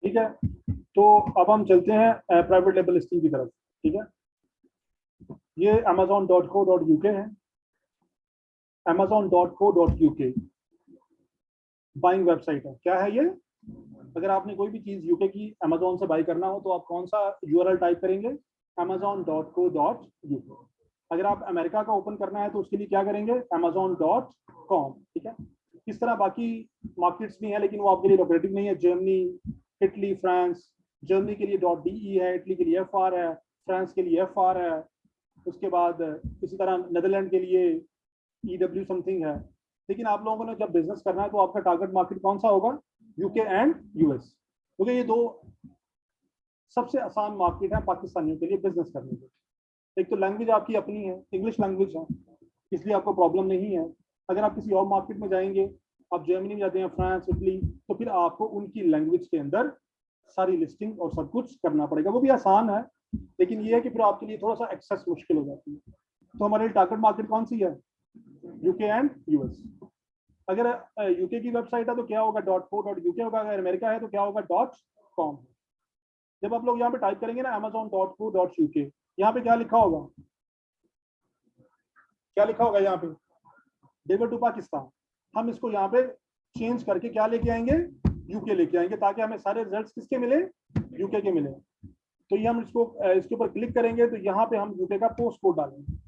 ठीक है, तो अब हम चलते हैं प्राइवेट लेबल लिस्टिंग की तरफ। ठीक है, ये amazon.co.uk है। amazon.co.uk बाइंग वेबसाइट है। क्या है ये? अगर आपने कोई भी चीज यूके की अमेजोन से बाई करना हो तो आप कौन सा यूआरएल टाइप करेंगे? amazon.co.uk। अगर आप अमेरिका का ओपन करना है तो उसके लिए क्या करेंगे? amazon.com। ठीक है, इस तरह बाकी मार्केट्स भी हैं, लेकिन वो आपके लिए लोकेटिव नहीं है। Germany, Italy, France. जर्मनी के लिए .de है, इटली के लिए FR है, फ्रांस के लिए FR है। उसके बाद इसी तरह नेदरलैंड के लिए EW समथिंग है। लेकिन आप लोगों ने जब बिजनेस करना है तो आपका टारगेट मार्केट कौन सा होगा? यूके एंड यूएस, क्योंकि ये दो सबसे आसान मार्केट है पाकिस्तानियों के लिए बिजनेस करने के। एक तो लैंग्वेज आपकी अपनी है, इंग्लिश लैंग्वेज है, इसलिए आपको प्रॉब्लम नहीं है। अगर आप किसी और मार्केट में जाएंगे, आप जर्मनी में जाते हैं, फ्रांस, इटली, तो फिर आपको उनकी लैंग्वेज के अंदर सारी लिस्टिंग और सब कुछ करना पड़ेगा। वो भी आसान है, लेकिन ये है कि फिर आपके लिए थोड़ा सा एक्सेस मुश्किल हो जाती है। तो हमारे टारगेट मार्केट कौन सी है? UK and US. अगर यूके की वेबसाइट है तो क्या होगा? .co.uk होगा। अगर अमेरिका है तो क्या होगा? .com। जब आप लोग यहाँ पे टाइप करेंगे ना amazon.co.uk, यहाँ पे क्या लिखा होगा? क्या लिखा होगा यहाँ पे? Deliver to Pakistan. हम इसको यहाँ पे चेंज करके क्या लेके आएंगे? यूके लेके आएंगे, ताकि हमें सारे रिजल्ट्स किसके मिले? यूके के मिले। तो ये हम इसके ऊपर क्लिक करेंगे तो यहाँ पे हम यूके का पोस्ट कोड डालेंगे।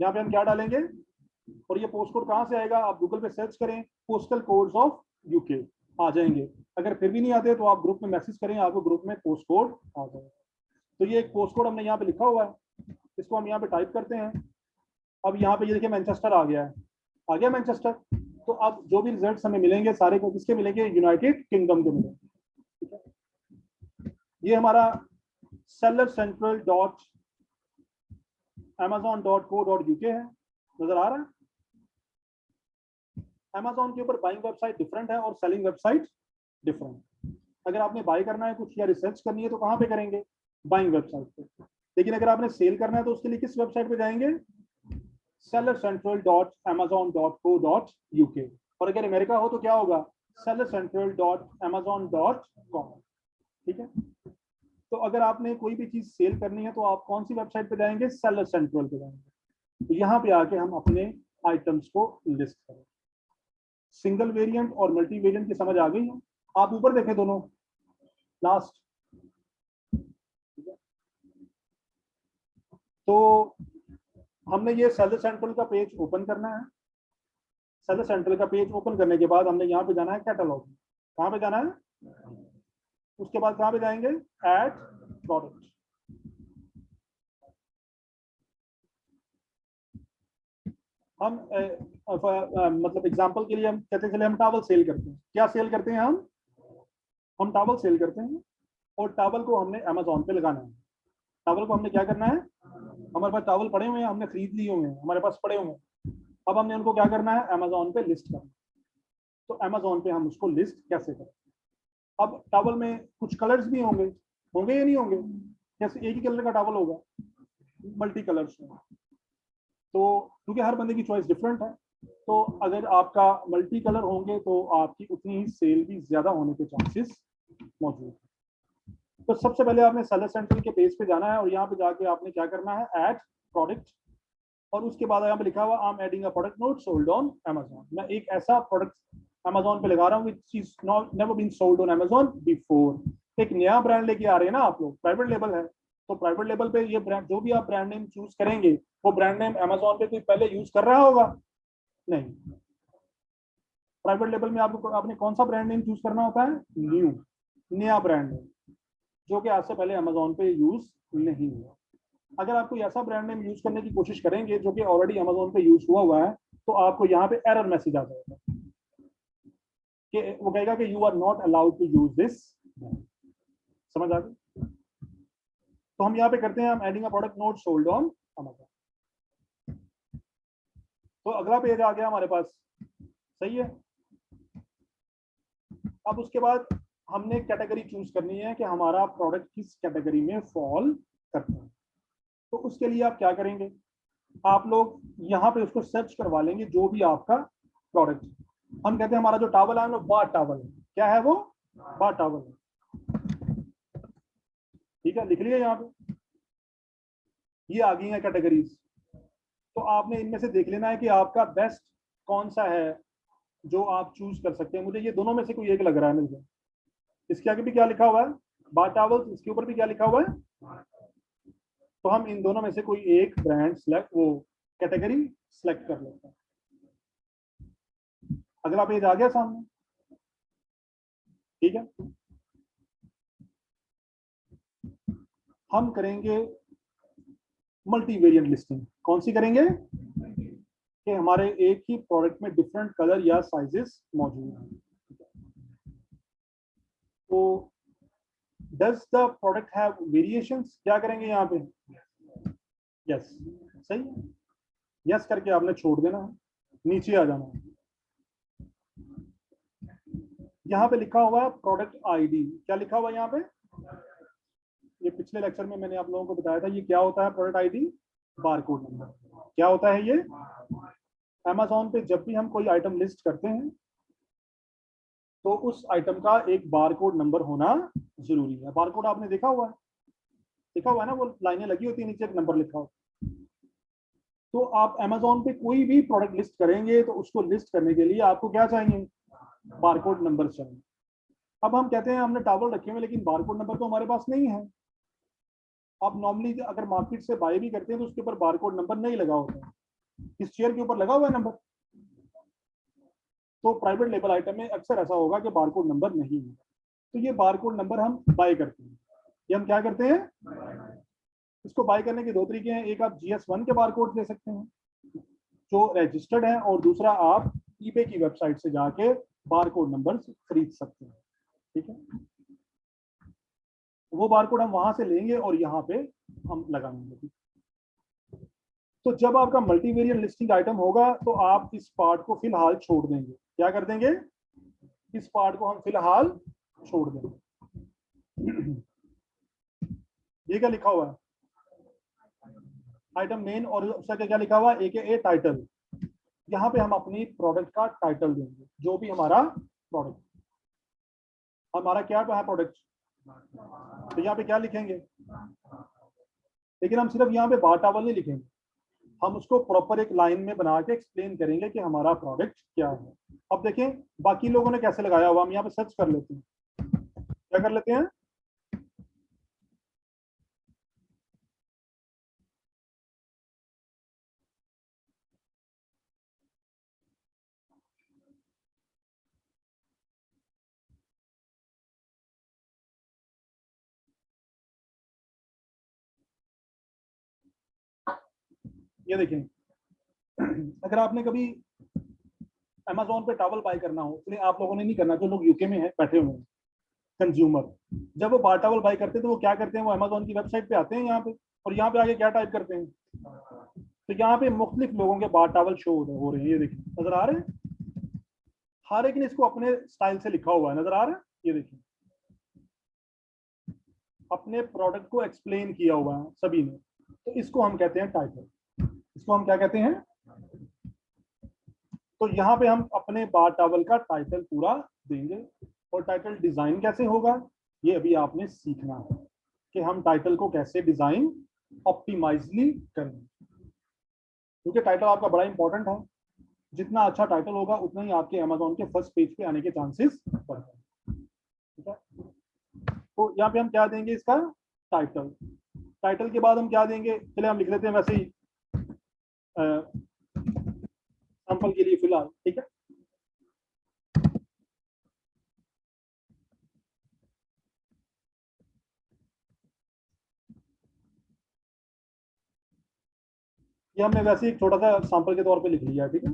यहाँ पे हम क्या डालेंगे? और ये पोस्ट कोड कहाँ से आएगा? आप गूगल पे सर्च करें पोस्टल कोड्स ऑफ यूके, आ जाएंगे। अगर फिर भी नहीं आते तो आप ग्रुप में मैसेज करें, आपको ग्रुप में पोस्ट कोड आ जाएगा। तो ये एक पोस्ट कोड हमने यहाँ पे लिखा हुआ है, इसको हम यहाँ पे टाइप करते हैं। अब यहाँ पे ये देखिए मैनचेस्टर आ गया है, आ गया मैनचेस्टर। तो अब जो भी रिजल्ट्स हमें मिलेंगे सारे को किसके मिलेंगे? यूनाइटेड किंगडम के मिलेंगे। ठीक है, ये हमारा सेलर सेंट्रल डॉट amazon.co.uk है, नजर आ रहा है? Amazon के ऊपर बाइंग वेबसाइट डिफरेंट है और सेलिंग वेबसाइट डिफरेंट। अगर आपने बाई करना है कुछ या रिसर्च करनी है तो कहाँ पे करेंगे? बाइंग वेबसाइट पे। लेकिन अगर आपने सेल करना है तो उसके लिए किस वेबसाइट पे जाएंगे? sellercentral.amazon.co.uk। और अगर अमेरिका हो तो क्या होगा? sellercentral.amazon.com। ठीक है, तो अगर आपने कोई भी चीज सेल करनी है तो आप कौन सी वेबसाइट पे जाएंगे? सेलर सेंट्रल पे जाएंगे। तो यहाँ पे आके हम अपने आइटम्स को लिस्ट करें। सिंगल वेरिएंट और मल्टी वेरिएंट की समझ आ गई है? आप ऊपर देखें दोनों लास्ट। तो हमने ये सेलर सेंट्रल का पेज ओपन करना है। सेलर सेंट्रल का पेज ओपन करने के बाद हमने यहाँ पे जाना है कैटलॉग। कहाँ पे जाना है? उसके बाद कहाँ पे जाएंगे? Add product. हम मतलब एग्जांपल के लिए हम कहते चले हम टावल सेल करते हैं। क्या सेल करते हैं हम टावल सेल करते हैं, और टावल को हमने अमेजोन पे लगाना है। टावल को हमने क्या करना है? हमारे पास टावल पड़े हुए हैं, हमने खरीद लिए हुए हैं, हमारे पास पड़े हुए हैं। अब हमने उनको क्या करना है? अमेजोन पे लिस्ट करना है। तो अमेजोन पे हम उसको लिस्ट कैसे करें? अब टावल में कुछ कलर्स भी होंगे, होंगे या नहीं होंगे? जैसे एक ही कलर का टावल होगा, मल्टी कलर्स में। तो क्योंकि हर बंदे की चॉइस डिफरेंट है, तो अगर आपका मल्टी कलर होंगे तो आपकी उतनी ही सेल भी ज्यादा होने के चांसेस मौजूद है। तो सबसे पहले आपने सेलर सेंट्रल के पेज पे जाना है और यहाँ पे जाके आपने क्या करना है? Add product. और उसके बाद यहाँ पे लिखा हुआ I am adding a product not sold on Amazon. मैं एक ऐसा प्रोडक्ट अमेजोन पे लगा रहा हूँ which is not never been sold on Amazon before. एक नया ब्रांड लेके आ रहे हैं ना आप लोग, प्राइवेट लेबल है। तो प्राइवेट लेबल पे ये ब्रांड, जो भी आप ब्रांड नेम चूज करेंगे, वो ब्रांड नेम अमेजोन पे कोई पहले यूज कर रहा होगा? नहीं। प्राइवेट लेबल में आपको आपने कौन सा ब्रांड नेम चूज करना होता है? न्यू, नया ब्रांड नेम, जो कि आज से पहले अमेजोन पे यूज नहीं हुआ। अगर आप कोई ऐसा ब्रांड नेम यूज करने की कोशिश करेंगे जो कि ऑलरेडी अमेजोन पे यूज हुआ है, तो आपको यहाँ पे एरर मैसेज आ जाएगा कि वो कहेगा कि you are not allowed to use this. समझ आ गई? तो हम यहाँ पे करते हैं, हम adding a product not sold on Amazon. तो अगला पेज आ गया हमारे पास, सही है। अब उसके बाद हमने कैटेगरी चूज करनी है कि हमारा प्रोडक्ट किस कैटेगरी में फॉल करता है। तो उसके लिए आप क्या करेंगे? आप लोग यहाँ पे उसको सर्च करवा लेंगे, जो भी आपका प्रोडक्ट। हम कहते हैं हमारा जो टावल है वो बार टावल है। क्या है वो? बार टावल है। ठीक है, लिख लिया यहाँ पे, ये आ गई है कैटेगरीज। तो आपने इनमें से देख लेना है कि आपका बेस्ट कौन सा है जो आप चूज कर सकते हैं। मुझे ये दोनों में से कोई एक लग रहा है मुझे। इसके आगे भी क्या लिखा हुआ है, बार टॉवल्स, इसके ऊपर भी क्या लिखा हुआ है। तो हम इन दोनों में से कोई एक ब्रांड सेलेक्ट, वो कैटेगरी सेलेक्ट कर लेते हैं। अगला पेज आ गया सामने, ठीक है। हम करेंगे मल्टी वेरिएंट लिस्टिंग। कौन सी करेंगे कि हमारे एक ही प्रोडक्ट में डिफरेंट कलर या साइजेस मौजूद हैं। तो does the product have variations, क्या करेंगे यहाँ पे, यस, सही, यस करके आपने छोड़ देना है, नीचे आ जाना है। यहाँ पे लिखा हुआ है प्रोडक्ट आईडी, क्या लिखा हुआ है यहाँ पे, ये पिछले लेक्चर में मैंने आप लोगों को बताया था, ये क्या होता है प्रोडक्ट आईडी, बारकोड नंबर। क्या होता है ये, अमेज़न पे जब भी हम कोई आइटम लिस्ट करते हैं तो उस आइटम का एक बारकोड नंबर होना जरूरी है। बारकोड आपने देखा हुआ है, लिखा हुआ है ना, वो लाइनें लगी होती है, नीचे एक नंबर लिखा होता है। तो आप अमेज़न पे कोई भी प्रोडक्ट लिस्ट करेंगे तो उसको लिस्ट करने के लिए आपको क्या चाहिए, बारकोड नंबर चाहिए। अब हम कहते हैं हमने टॉवल रखे हुए लेकिन बारकोड नंबर तो हमारे पास नहीं है। आप नॉर्मली अगर मार्केट से बाय भी करते हैं तो उसके ऊपर बारकोड नंबर नहीं लगा होता है, इस चेयर के ऊपर लगा हुआ है नंबर। तो प्राइवेट लेबल आइटम में अक्सर ऐसा होगा कि बारकोड नंबर नहीं है। तो ये बारकोड नंबर हम बाय करते हैं, ये हम क्या करते हैं, इसको बाय करने के दो तरीके हैं। एक आप GS1 के बारकोड ले सकते हैं जो रजिस्टर्ड है, और दूसरा आप ईबे की वेबसाइट से जाके बारकोड नंबर खरीद सकते हैं, ठीक है। वो बारकोड हम वहां से लेंगे और यहाँ पे हम लगाएंगे। तो जब आपका मल्टीवेरिएंट लिस्टिंग आइटम होगा तो आप इस पार्ट को फिलहाल छोड़ देंगे। क्या कर देंगे, इस पार्ट को हम फिलहाल छोड़ देंगे। ये क्या लिखा हुआ है, आइटम नेम, और उसका क्या लिखा हुआ है, AKA टाइटल। यहाँ पे हम अपनी प्रोडक्ट का टाइटल देंगे, जो भी हमारा प्रोडक्ट, हमारा क्या है प्रोडक्ट, तो यहाँ पे क्या लिखेंगे। लेकिन हम सिर्फ यहाँ पे बार टॉवल नहीं लिखेंगे, हम उसको प्रॉपर एक लाइन में बना के एक्सप्लेन करेंगे कि हमारा प्रोडक्ट क्या है। अब देखें बाकी लोगों ने कैसे लगाया हुआ, हम यहाँ पे सर्च कर लेते हैं। क्या कर लेते हैं, ये देखें, अगर आपने कभी अमेज़न पे टॉवल बाय करना हो, इसलिए आप लोगों ने नहीं करना, जो लोग यूके में है बैठे हुए हैं कंज्यूमर, जब वो बार टॉवल बाय करते हैं तो वो क्या करते हैं, वो अमेज़न की वेबसाइट पे आते हैं यहाँ पे, और यहाँ पे आगे क्या टाइप करते हैं, तो यहाँ पे मुख्तलिफ लोगों के बार टॉवल शो हो रहे हैं। ये देखिए नजर आ रहे हैं, हर एक ने इसको अपने स्टाइल से लिखा हुआ है, नजर आ रहा है, ये देखिए अपने प्रोडक्ट को एक्सप्लेन किया हुआ है सभी ने। तो इसको हम कहते हैं टाइटल, इसको हम क्या कहते हैं। तो यहाँ पे हम अपने बार टॉवल का टाइटल पूरा देंगे, और टाइटल डिजाइन कैसे होगा ये अभी आपने सीखना है कि हम टाइटल को कैसे डिजाइन ऑप्टिमाइजली करें, क्योंकि टाइटल आपका बड़ा इंपॉर्टेंट है। जितना अच्छा टाइटल होगा उतना ही आपके अमेज़न के फर्स्ट पेज पे आने के चांसेस बढ़ते हैं, ठीक है। तो यहाँ पे हम क्या देंगे, इसका टाइटल। टाइटल के बाद हम क्या देंगे, चले हम लिख लेते हैं वैसे ही सैंपल के लिए फिलहाल, ठीक है। ये हमने वैसे ही छोटा सा सैंपल के तौर पे लिख लिया है, ठीक है।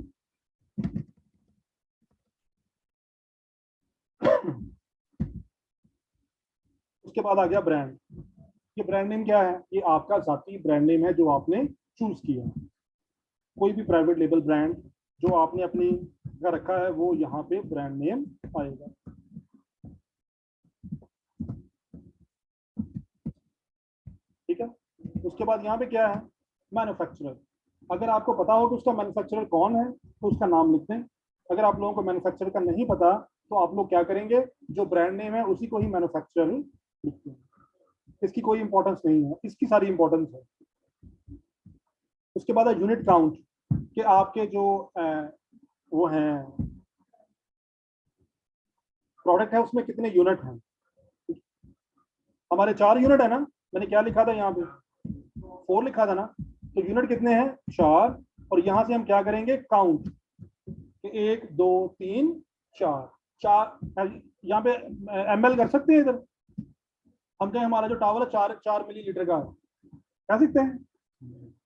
उसके बाद आ गया ब्रांड। ये ब्रांड नेम क्या है, ये आपका जाती ब्रांड नेम है जो आपने चूज किया। कोई भी प्राइवेट लेबल ब्रांड जो आपने अपनी का रखा है वो यहाँ पे ब्रांड नेम आएगा, ठीक है। उसके बाद यहाँ पे क्या है, मैन्युफैक्चरर। अगर आपको पता हो कि उसका मैन्युफैक्चरर कौन है तो उसका नाम लिख दें। अगर आप लोगों को मैन्युफैक्चरर का नहीं पता तो आप लोग क्या करेंगे, जो ब्रांड नेम है उसी को ही मैन्युफैक्चरर लिखते हैं। इसकी कोई इंपॉर्टेंस नहीं है, इसकी सारी इंपॉर्टेंस है। उसके बाद है यूनिट काउंट, कि आपके जो वो हैं प्रोडक्ट है उसमें कितने यूनिट हैं। हमारे 4 यूनिट है ना, मैंने क्या लिखा था यहाँ पे 4 लिखा था ना, तो यूनिट कितने हैं 4, और यहाँ से हम क्या करेंगे काउंट, 1 2 3 4 4, यहाँ पे ml कर सकते हैं इधर, हम कहें हमारा जो टावल है 4 मिलीलीटर का है, कह सकते हैं,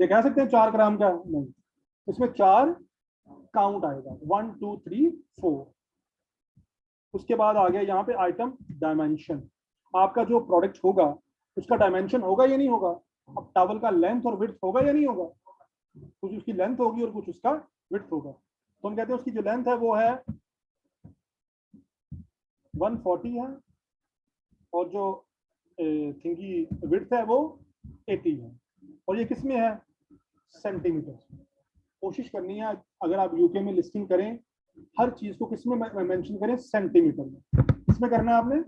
ये कह सकते हैं 4 ग्राम का नहीं, इसमें 4 काउंट आएगा 1 2 3 4। उसके बाद आ गया यहाँ पे आइटम डायमेंशन, आपका जो प्रोडक्ट होगा उसका डायमेंशन होगा या नहीं होगा। अब टावल का लेंथ और विड्थ होगा या नहीं होगा, कुछ उसकी लेंथ होगी और कुछ उसका विड्थ होगा। तो हम कहते हैं उसकी जो लेंथ है वो है 140 है, और जो थिंगी विड्थ है वो 80 है, और ये किस में है सेंटीमीटर। कोशिश करनी है अगर आप यूके में लिस्टिंग करें हर चीज को किस में मेंशन करें, सेंटीमीटर में। किसमें करना है आपने,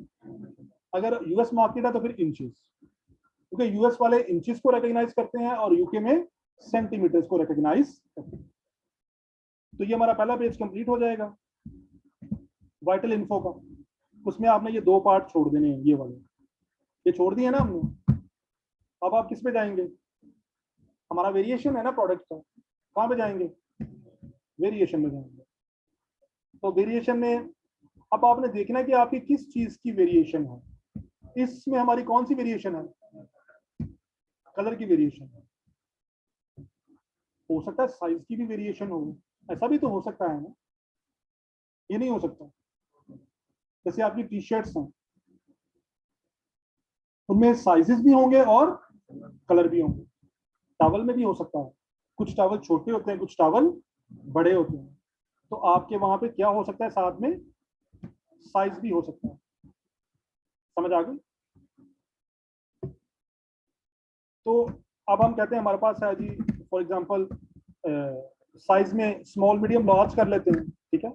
अगर यूएस मार्केट है तो फिर इंचेस, क्योंकि यूएस वाले इंचेस को रिकॉग्नाइज करते हैं और यूके में सेंटीमीटर्स को रिकॉग्नाइज करते हैं। तो ये हमारा पहला पेज कंप्लीट हो जाएगा वाइटल इन्फो का। उसमें आपने ये 2 पार्ट छोड़ देने हैं, ये वाले ये छोड़ दिए ना हमने। अब आप किस पे जाएंगे, हमारा वेरिएशन है ना प्रोडक्ट का, कहाँ पे जाएंगे, वेरिएशन में जाएंगे। तो वेरिएशन में अब आपने देखना है कि आपकी किस चीज की वेरिएशन है। इसमें हमारी कौन सी वेरिएशन है, कलर की वेरिएशन है। हो सकता है साइज की भी वेरिएशन हो, ऐसा भी तो हो सकता है ना, ये नहीं हो सकता। जैसे आपकी टी शर्ट्स हैं उनमें साइजेस भी होंगे और कलर भी होंगे। टावल में भी हो सकता है, कुछ टावल छोटे होते हैं कुछ टावल बड़े होते हैं, तो आपके वहां पे क्या हो सकता है, साथ में साइज भी हो सकता है। समझ आ गई। तो अब हम कहते हैं हमारे पास है जी फॉर एग्जांपल साइज में स्मॉल मीडियम लार्ज कर लेते हैं, ठीक है,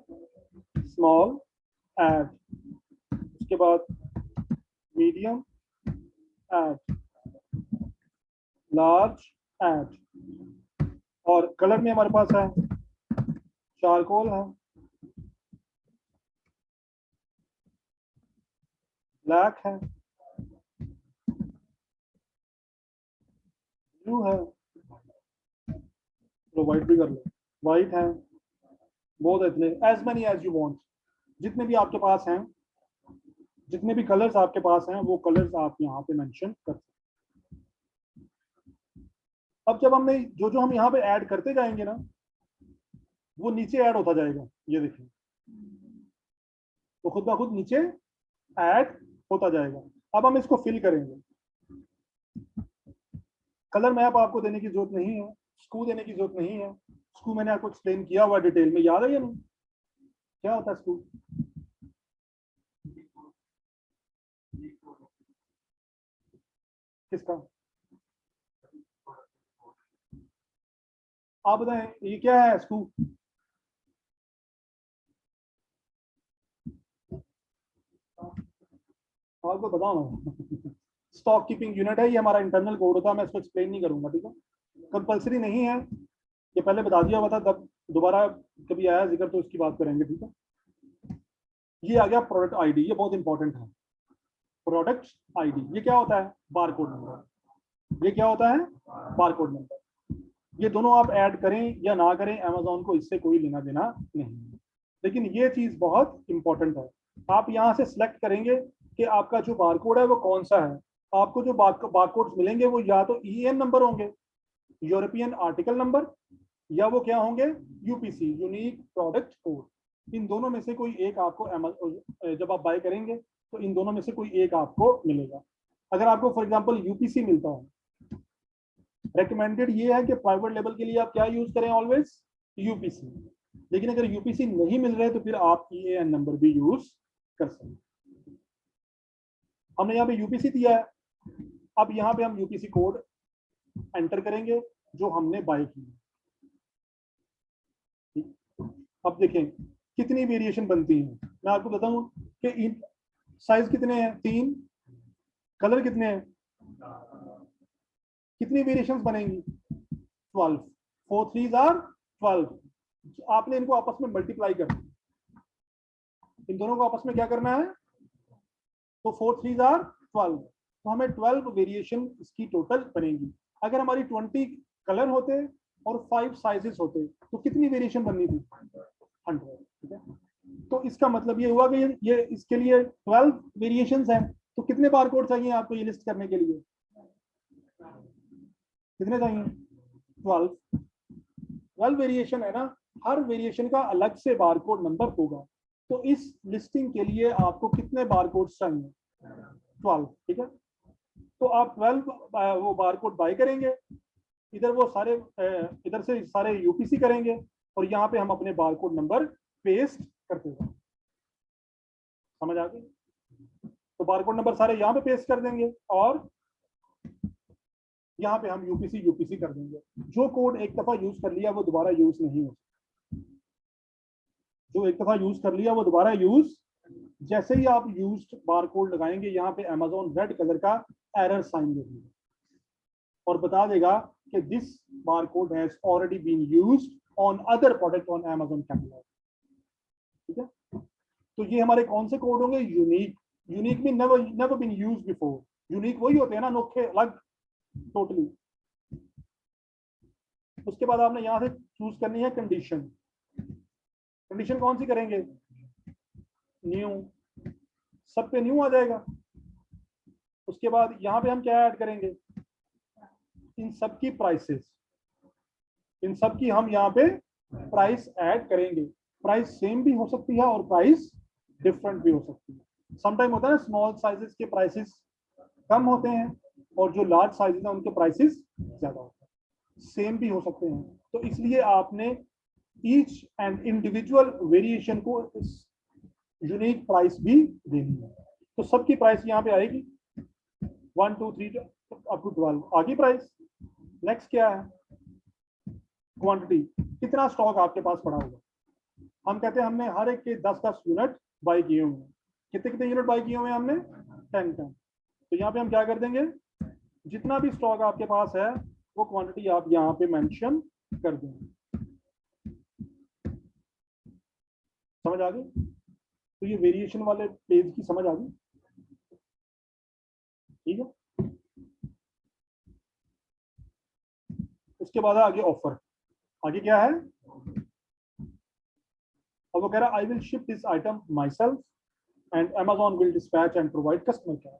स्मॉल एड, उसके बाद मीडियम एड, लार्ज एड, और कलर में हमारे पास है चारकोल है, ब्लैक है, ब्लू है, तो व्हाइट भी कर लो, व्हाइट है, बहुत इतने as many as you want, जितने भी आपके पास हैं, जितने भी कलर्स आपके पास हैं वो कलर्स आप यहाँ पे मेंशन कर सकते हैं। अब जब हमने जो जो हम यहाँ पे ऐड करते जाएंगे ना वो नीचे ऐड होता जाएगा, ये देखिए तो खुद ब खुद नीचे ऐड होता जाएगा। अब हम इसको फिल करेंगे। कलर मैप आपको देने की जरूरत नहीं है, स्कू देने की जरूरत नहीं है। स्कू मैंने आपको एक्सप्लेन किया हुआ डिटेल में, याद है या नहीं, क्या होता है स्कू। किसका, आप बताएं ये क्या है स्कू। आपको बताओ ना स्टॉक कीपिंग यूनिट है, ये हमारा इंटरनल कोड होता है, मैं इसको एक्सप्लेन नहीं करूंगा, ठीक है, कंपलसरी नहीं है, ये पहले बता दिया हुआ था, तब दोबारा कभी आया जिक्र तो इसकी बात करेंगे, ठीक है। ये आ गया प्रोडक्ट आईडी, ये बहुत इंपॉर्टेंट है। प्रोडक्ट आईडी ये क्या होता है, बारकोड नंबर, ये क्या होता है बारकोड नंबर। ये दोनों आप ऐड करें या ना करें अमेजोन को इससे कोई लेना देना नहीं है, लेकिन ये चीज बहुत इंपॉर्टेंट है। आप यहाँ से सिलेक्ट करेंगे कि आपका जो बारकोड है वो कौन सा है। आपको जो बारकोड्स मिलेंगे वो या तो ईएन नंबर होंगे, यूरोपियन आर्टिकल नंबर, या वो क्या होंगे यूपीसी, यूनिक प्रोडक्ट कोड। इन दोनों में से कोई एक आपको जब आप बाय करेंगे तो इन दोनों में से कोई एक आपको मिलेगा। अगर आपको फॉर एग्जांपल यूपीसी मिलता है, रेकमेंडेड ये है कि प्राइवेट लेवल के लिए आप क्या यूज करें ऑलवेज यूपीसी, लेकिन अगर यूपीसी नहीं मिल रहे तो फिर आप ईएन नंबर भी यूज कर सकते हैं। हमने यहाँ पे यूपीसी दिया है, अब यहाँ पे हम यूपीसी कोड एंटर करेंगे जो हमने बाय की। अब देखें कितनी वेरिएशन बनती है, मैं आपको बताऊं कि साइज कितने हैं 3, कलर कितने हैं कितनी वेरिएशंस बनेंगी? 12। 4 3s आर 12। आपने इनको आपस में मल्टीप्लाई करना, इन दोनों को आपस में क्या करना है? तो 4 3s आर 12, तो हमें 12 वेरिएशन इसकी टोटल बनेगी। अगर हमारी 20 कलर होते और 5 साइजेस होते तो कितनी वेरिएशन बननी थी? 100। ठीक है, तो इसका मतलब ये हुआ कि ये इसके लिए 12 वेरिएशंस हैं। तो कितने बारकोड चाहिए आपको ये लिस्ट करने के लिए? कितने चाहिए? 12 वेरिएशन है ना, हर वेरिएशन का अलग से बारकोड नंबर होगा। तो इस लिस्टिंग के लिए आपको कितने बारकोड्स चाहिए? 12। ठीक है, तो आप 12 वो बारकोड बाय करेंगे, इधर वो सारे इधर से सारे यूपीसी करेंगे और यहाँ पे हम अपने बारकोड नंबर पेस्ट करते हैं। समझ आ गई? तो बारकोड नंबर सारे यहाँ पे पेस्ट कर देंगे और यहाँ पे हम यूपीसी कर देंगे। जो कोड एक दफा यूज कर लिया वो दोबारा यूज नहीं हो, जो एक दफा यूज कर लिया वो दोबारा यूज, जैसे ही आप यूज्ड बारकोड लगाएंगे यहाँ पे अमेज़न रेड कलर का एरर साइन देगा और बता देगा कि this barcode has already been used on other product on Amazon catalogue. ठीक है, तो ये हमारे कौन से कोड होंगे? यूनिक। यूनिक में never been used before. Unique वही होते हैं ना, अनोखे, अलग, टोटली। उसके बाद आपने यहां से चूज करनी है कंडीशन। कंडीशन कौन सी करेंगे? न्यू, सब पे न्यू आ जाएगा। उसके बाद यहाँ पे हम क्या ऐड करेंगे? इन सब की प्राइसेस, इन सब की हम यहाँ पे प्राइस ऐड करेंगे। प्राइस सेम भी हो सकती है और प्राइस डिफरेंट भी हो सकती है। समटाइम होता है ना, स्मॉल साइजेस के प्राइसेस कम होते हैं और जो लार्ज साइजेस हैं उनके प्राइसेस ज्यादा होते हैं, सेम भी हो सकते हैं। तो इसलिए आपने ईच एंड इंडिविजुअल वेरिएशन को यूनिक प्राइस भी देनी है। तो सबकी प्राइस यहाँ पे आएगी 1 2 3 अप टू 12 आगे प्राइस। नेक्स्ट क्या है? क्वांटिटी, कितना स्टॉक आपके पास पड़ा होगा। हम कहते हैं हमने हर एक के 10-10 यूनिट बाय किए हुए हैं। कितने कितने यूनिट बाय किए हुए हैं हमने? 10। तो यहाँ पे हम क्या कर देंगे, जितना भी स्टॉक आपके पास है वो क्वांटिटी आप यहाँ पे मेंशन कर देंगे। समझ आ गई? तो ये वेरिएशन वाले पेज की समझ आ गई? ठीक है, उसके बाद आगे ऑफर। आगे क्या है? अब वो कह रहा है I will ship this item my self and Amazon will dispatch and provide customer care.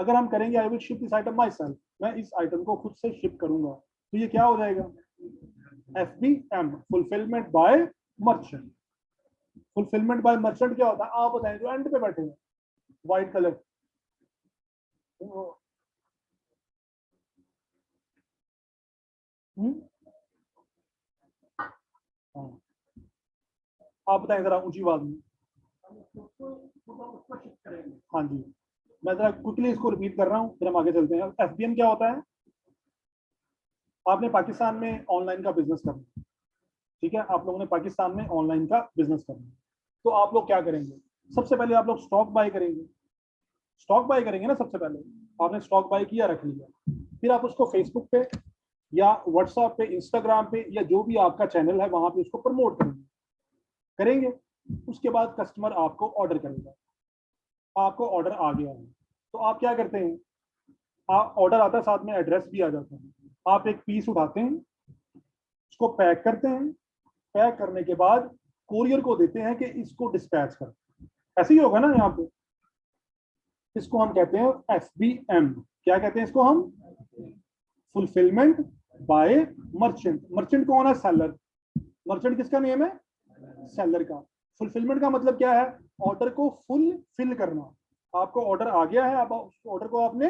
अगर हम करेंगे I will ship this item my self, मैं इस आइटम को खुद से शिप करूंगा, तो ये क्या हो जाएगा? FBM, fulfilment bye merchant. Fulfilment bye merchant क्या होता है? आप बताएं जो एंड पे बैठे हैं, व्हाइट कलर। आप बताएं जरा ऊंची आवाज में। हाँ जी, मैं जरा क्विकली इसको रिपीट कर रहा हूँ फिर हम आगे चलते हैं। FBM क्या होता है? आपने पाकिस्तान में ऑनलाइन का बिजनेस करना, ठीक है, आप लोगों ने पाकिस्तान में ऑनलाइन का बिजनेस करना, तो आप लोग क्या करेंगे? सबसे पहले आप लोग स्टॉक बाय करेंगे। स्टॉक बाय करेंगे ना, सबसे पहले आपने स्टॉक बाय किया, रख लिया, फिर आप उसको फेसबुक पे या व्हाट्सएप पे, इंस्टाग्राम पे या जो भी आपका चैनल है वहां पे उसको प्रमोट करेंगे। उसके बाद कस्टमर आपको ऑर्डर करेगा, आपको ऑर्डर आ गया है तो आप क्या करते हैं? आप ऑर्डर आता है, साथ में एड्रेस भी आ जाता है। आप एक पीस उठाते हैं, उसको पैक करते हैं, पैक करने के बाद कोरियर को देते हैं कि इसको डिस्पैच कर। ऐसे ही होगा ना यहाँ पे। इसको हम कहते हैं FBM। क्या कहते हैं इसको हम? Fulfilment bye merchant. मर्चेंट कौन है? सेलर। मर्चेंट किसका नेम है? सेलर का। फुलफिलमेंट का मतलब क्या है? ऑर्डर को फुल फिल करना। आपको ऑर्डर आ गया है, अब उस ऑर्डर को आपने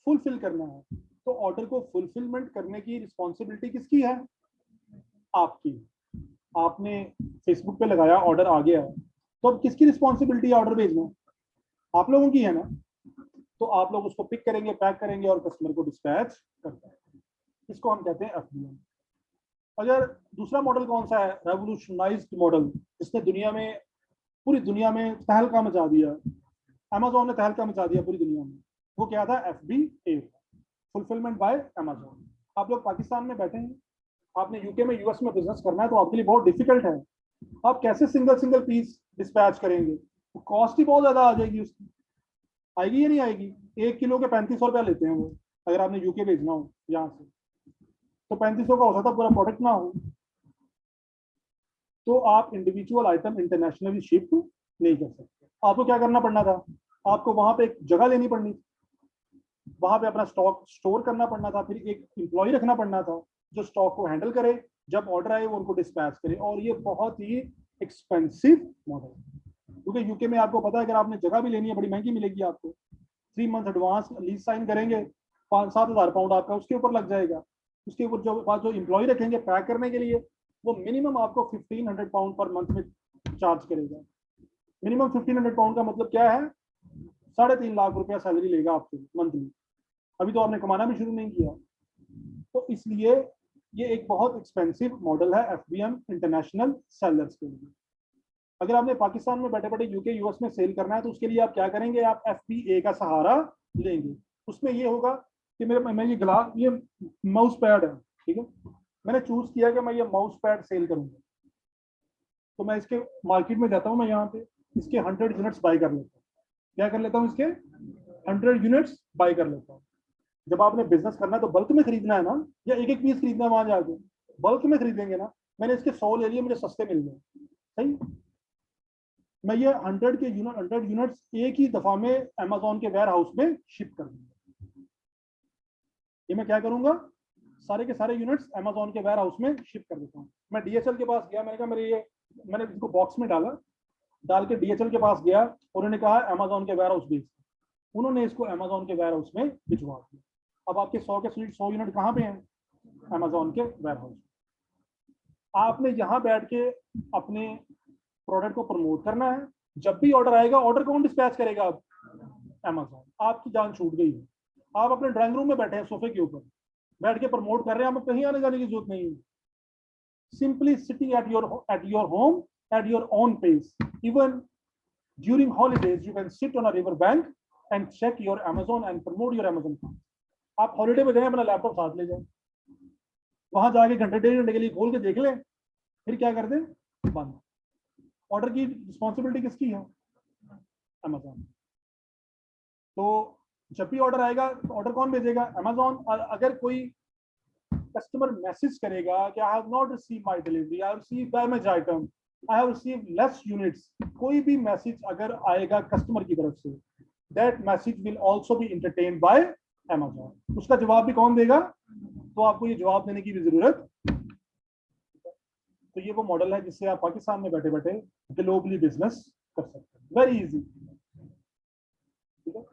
फुलफिल करना है। तो ऑर्डर को फुलफिलमेंट करने की रिस्पॉन्सिबिलिटी किसकी है? आपकी। आपने फेसबुक पे लगाया, ऑर्डर आ गया है, तो अब किसकी रिस्पॉन्सिबिलिटी है ऑर्डर भेजना? आप लोगों की है ना। तो आप लोग उसको पिक करेंगे, पैक करेंगे और कस्टमर को डिस्पैच करते हैं। इसको हम कहते हैं FBM। अगर दूसरा मॉडल कौन सा है? रेवोल्यूशनाइज्ड मॉडल, जिसने दुनिया में, पूरी दुनिया में तहलका मचा दिया। Amazon ने तहलका मचा दिया पूरी दुनिया में। वो क्या था, FBA, फुलफिलमेंट बाय अमेजोन। आप लोग पाकिस्तान में बैठे हैं, आपने यूके में यूएस में बिजनेस करना है, तो आपके लिए बहुत डिफिकल्ट है। आप कैसे सिंगल सिंगल पीस डिस्पैच करेंगे, कॉस्ट ही बहुत ज्यादा आ जाएगी उसकी। आएगी या नहीं आएगी? 1 किलो के 3500 रुपया लेते हैं वो, अगर आपने यूके भेजना हो यहाँ से, तो 3500 का हो सकता है पूरा प्रोडक्ट ना हो। तो आप इंडिविजुअल आइटम इंटरनेशनली शिप नहीं कर सकते। आपको क्या करना पड़ना था, आपको वहां पे एक जगह लेनी पड़नी थी, वहां पे अपना स्टॉक स्टोर करना पड़ना था, फिर एक एम्प्लॉय रखना पड़ना था जो स्टॉक को हैंडल करे, जब ऑर्डर आए वो उनको डिस्पैच करे। और ये बहुत ही एक्सपेंसिव मॉडल है, क्योंकि यूके में आपको पता है अगर आपने जगह भी लेनी है बड़ी महंगी मिलेगी आपको। 3 मंथ एडवांस लीज साइन करेंगे, 5-7 हज़ार पाउंड आपका उसके ऊपर लग जाएगा। उसके ऊपर जो एम्प्लॉय रखेंगे पैक करने के लिए, वो मिनिमम आपको 1500 पाउंड पर मंथ में चार्ज करेगा। मिनिमम 1500 पाउंड का मतलब क्या है, 3.5 लाख रुपया सैलरी लेगा आपसे मंथली। अभी तो आपने कमाना भी शुरू नहीं किया। तो इसलिए ये एक बहुत एक्सपेंसिव मॉडल है FBM इंटरनेशनल सेलर्स के लिए। अगर आपने पाकिस्तान में बैठे बैठे यूके यूएस में सेल करना है, तो उसके लिए आप क्या करेंगे, आप FBA का सहारा लेंगे। उसमें ये होगा कि मैं ये ग्लास, ये माउस पैड है, ठीक है, मैंने चूज किया कि मैं ये माउस पैड सेल करूंगा, तो मैं इसके मार्केट में जाता हूँ, मैं यहाँ पे इसके 100 यूनिट्स बाई कर लेता हूँ। क्या कर लेता हूँ, इसके 100 यूनिट्स बाई कर लेता हूँ। जब आपने बिजनेस करना है तो बल्क में खरीदना है ना, या एक एक पीस खरीदना है वहां जाके, बल्क में खरीदेंगे ना। मैंने इसके 100 ले लिए, मुझे सस्ते मिल गए, सही। मैं ये 100 यूनिट्स एक ही दफा में अमेजोन के वेयर हाउस में शिप कर दूंगा। ये मैं क्या करूंगा, सारे के सारे यूनिट्स अमेजोन के वेयर हाउस में शिप कर देता हूँ। मैं DHL के पास गया, मैंने कहा मेरे ये, मैंने इसको बॉक्स में डाला, डाल के DHL के पास गया, उन्होंने कहा अमेजोन के वेयर हाउस भेज, उन्होंने इसको अमेजोन के वेयर हाउस में भिजवा दिया। अब आपके 100 यूनिट कहाँ पे हैं, अमेजोन के वेयर हाउस। आपने यहाँ बैठ के अपने प्रोडक्ट को प्रमोट करना है। जब भी ऑर्डर आएगा, ऑर्डर कौन डिस्पैच करेगा, अब अमेजोन। आपकी जान छूट गई है, आप अपने ड्राइंग रूम में बैठे हैं सोफे के ऊपर, बैठ के प्रमोट कर रहे हैं, आपको कहीं आने जाने की जरूरत नहीं है। Simply sitting at your home at your own pace. Even during holidays you can sit on a river bank and check your Amazon and promote your Amazon. आप हॉलिडे में जाएं, अपना लैपटॉप साथ ले जाएं, वहां जाके घंटे 1.5 घंटे के लिए खोल के देख लें, फिर क्या कर दें, बंद। ऑर्डर की रिस्पॉन्सिबिलिटी किसकी है, अमेजोन। तो जब भी ऑर्डर आएगा, ऑर्डर कौन भेजेगा, अमेजोन। अगर कोई कस्टमर मैसेज करेगा कि I have not receive my delivery, I have receive damage item, I have receive less units, कोई भी मैसेज अगर आएगा कस्टमर की तरफ से, that message will also be entertained bye Amazon. उसका जवाब भी कौन देगा, तो आपको ये जवाब देने की भी जरूरत। तो ये वो मॉडल है जिससे आप पाकिस्तान में बैठे बैठे ग्लोबली बिजनेस कर सकते हैं, वेरी इजी। ठीक है,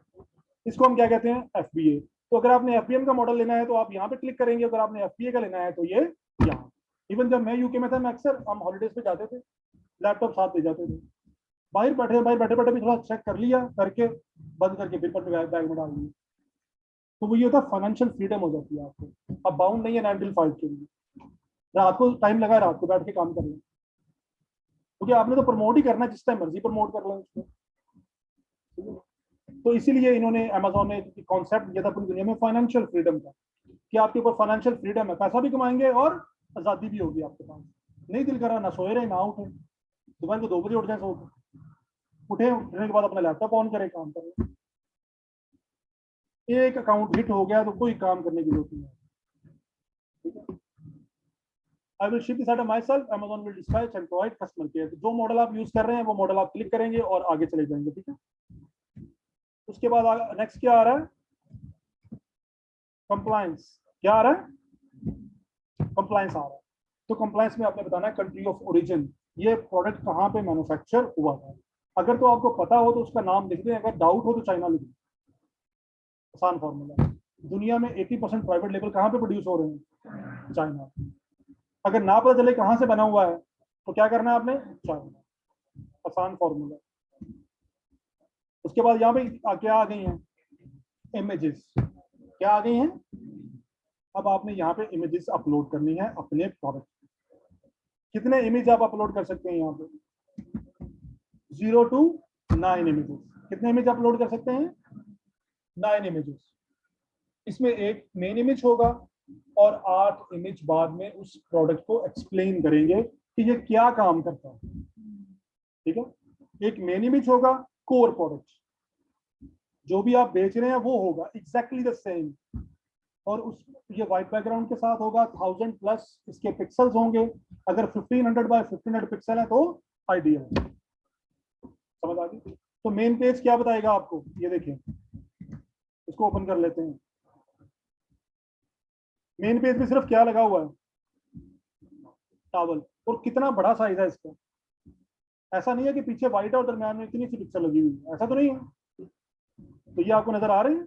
इसको हम क्या कहते हैं, FBA। तो अगर आपने FBM का मॉडल लेना है तो आप यहाँ पे क्लिक करेंगे, अगर आपने FBA का लेना है तो ये यहाँ। इवन जब मैं यूके में था, मैं अक्सर हम हॉलीडेज पे जाते थे, लैपटॉप साथ ले जाते थे, बाहर बैठे बैठे भी थोड़ा चेक कर लिया, करके बंद करके फिर बैग में डाल दिया। तो वो ये होता है, फाइनेंशियल फ्रीडम हो जाती है आपको। अब बाउंड नहीं है 9 till 5 के लिए, रात को टाइम लगा, रात को बैठ के काम कर लें, क्योंकि आपने तो प्रमोट ही करना है, जिस टाइम मर्जी प्रमोट कर लें उसको। तो इसीलिए इन्होंने, अमेजोन ने कॉन्सेप्ट दिया था पूरी दुनिया में फाइनेंशियल फ्रीडम का, कि आपके ऊपर फाइनेंशियल फ्रीडम है, पैसा भी कमाएंगे और आजादी भी होगी आपके पास। नहीं दिल करा, ना सोए रहे ना उठे, दोपहर को 2 बजे उठ जाए, सो उठे, उठने के बाद अपना लैपटॉप ऑन करे, काम करें। एक अकाउंट हिट हो गया तो कोई काम करने की जरूरत नहीं है। ठीक है, I will ship this item my self, Amazon will dispatch and provide customer care. जो मॉडल आप यूज कर रहे हैं वो मॉडल आप क्लिक करेंगे और आगे चले जाएंगे। ठीक है, उसके बाद नेक्स्ट क्या आ रहा है, कंप्लायंस। क्या आ रहा है, कंप्लायंस आ रहा है। तो कंप्लायंस में आपने बताना है कंट्री ऑफ ओरिजिन, ये प्रोडक्ट कहाँ पे मैन्युफैक्चर हुआ है। अगर तो आपको पता हो तो उसका नाम लिख दें, अगर डाउट हो तो चाइना लिख दें, आसान फॉर्मूला। दुनिया में 80% प्राइवेट लेबल कहाँ पे प्रोड्यूस हो रहे हैं, चाइना। अगर ना पता चले कहाँ से बना हुआ है तो क्या करना है आपने, चाइना, आसान फॉर्मूला। उसके बाद यहाँ पे क्या आ गई हैं, इमेजेस। क्या आ गई हैं, अब आपने यहाँ पे इमेजेस अपलोड करनी है अपने प्रोडक्ट। कितने इमेज आप अपलोड कर सकते हैं यहाँ पे, 0 to 9 इमेजेस। कितने इमेज अपलोड कर सकते हैं, 9 इमेजेस, इसमें एक मेन इमेज होगा और 8 इमेज बाद में उस प्रोडक्ट को एक्सप्लेन करेंगे कि ये क्या काम करता है। ठीक है, एक मेन इमेज होगा, कोर प्रोडक्ट जो भी आप बेच रहे हैं वो होगा एग्जैक्टली द सेम, और उस ये व्हाइट बैकग्राउंड के साथ होगा, 1000 प्लस इसके पिक्सल्स होंगे, अगर 1500 बाय 1500 पिक्सल है तो आइडियल है। समझ आ गई? तो मेन पेज क्या बताएगा आपको, ये देखें, इसको ओपन कर लेते हैं। मेन पेज में सिर्फ क्या लगा हुआ है, टॉवल, और कितना बड़ा साइज है इसका। ऐसा नहीं है कि पीछे व्हाइट है और दरम्यान में इतनी सी पिक्चर लगी हुई है, ऐसा तो नहीं है। तो ये आपको नजर आ रही है,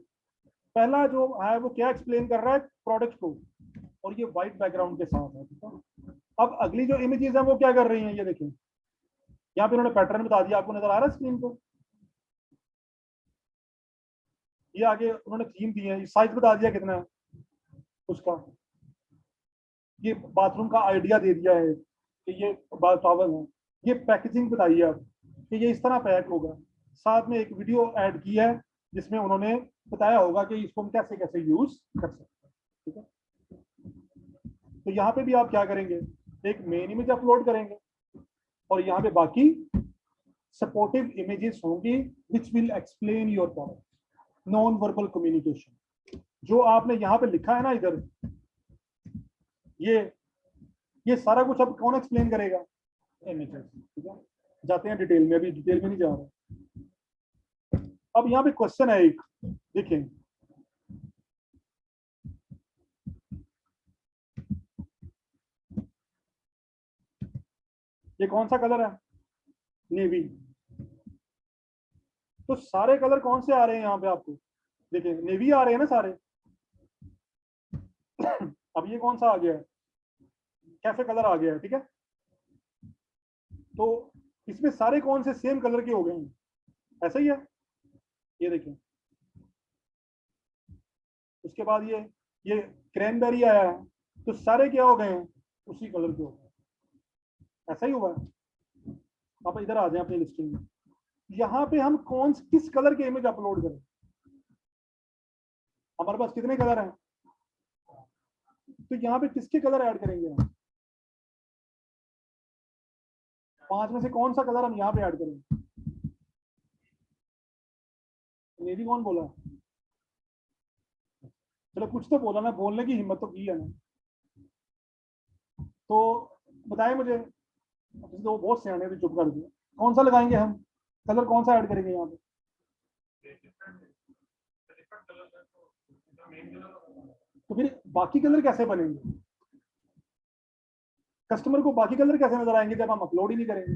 पहला जो है वो क्या एक्सप्लेन कर रहा है, प्रोडक्ट को, और ये व्हाइट बैकग्राउंड के साथ है। ठीक है, अब अगली जो इमेजेस है वो क्या कर रही हैं, ये देखें, यहाँ पे उन्होंने पैटर्न बता दिया, आपको नजर आ रहा है स्क्रीन को। ये आगे उन्होंने थीम दी है, साइज बता दिया कितना है उसका, ये बाथरूम का आइडिया दे दिया है कि ये टॉवल है, ये पैकेजिंग बताई है कि ये इस तरह पैक होगा, साथ में एक वीडियो ऐड की है जिसमें उन्होंने बताया होगा कि इसको हम कैसे कैसे यूज कर सकते हैं। ठीक है, तो यहाँ पे भी आप क्या करेंगे, एक मेन इमेज अपलोड करेंगे और यहाँ पे बाकी सपोर्टिव इमेजेस होंगी which will explain your product, non verbal communication. जो आपने यहाँ पे लिखा है ना इधर, ये सारा कुछ अब कौन एक्सप्लेन करेगा, इमेजेस। ठीक है, जाते हैं डिटेल में, अभी डिटेल में नहीं जा रहा। अब यहाँ पे क्वेश्चन है एक, देखें, ये कौन सा कलर है, नेवी। तो सारे कलर कौन से आ रहे हैं यहाँ पे आपको, देखिए नेवी आ रहे हैं ना सारे। अब ये कौन सा आ गया है, कैफे कलर आ गया है। ठीक है, तो इसमें सारे कौन से सेम कलर के हो गए हैं, ऐसा ही है, ये देखें। उसके बाद ये क्रैनबेरी आया है, तो सारे क्या हो गए हैं, उसी कलर के हो गए, ऐसा ही हुआ है। आप इधर आ जाए अपनी लिस्टिंग में, यहाँ पे हम किस कलर के इमेज अपलोड करें, हमारे पास कितने कलर हैं, तो यहाँ पे किसके कलर ऐड करेंगे हम, 5 में से कौन सा कलर हम यहाँ पे ऐड करेंगे, नेवी कौन बोला, चलो कुछ तो बोला ना, बोलने की हिम्मत तो की है ना, तो बताएं मुझे। तो बहुत सियाने थे, चुप कर दिया, कौन सा लगाएंगे हम, कलर कौन सा ऐड करेंगे यहाँ पे, तो फिर बाकी कलर कैसे बनेंगे, कस्टमर को बाकी कलर कैसे नजर आएंगे जब हम अपलोड ही नहीं करेंगे।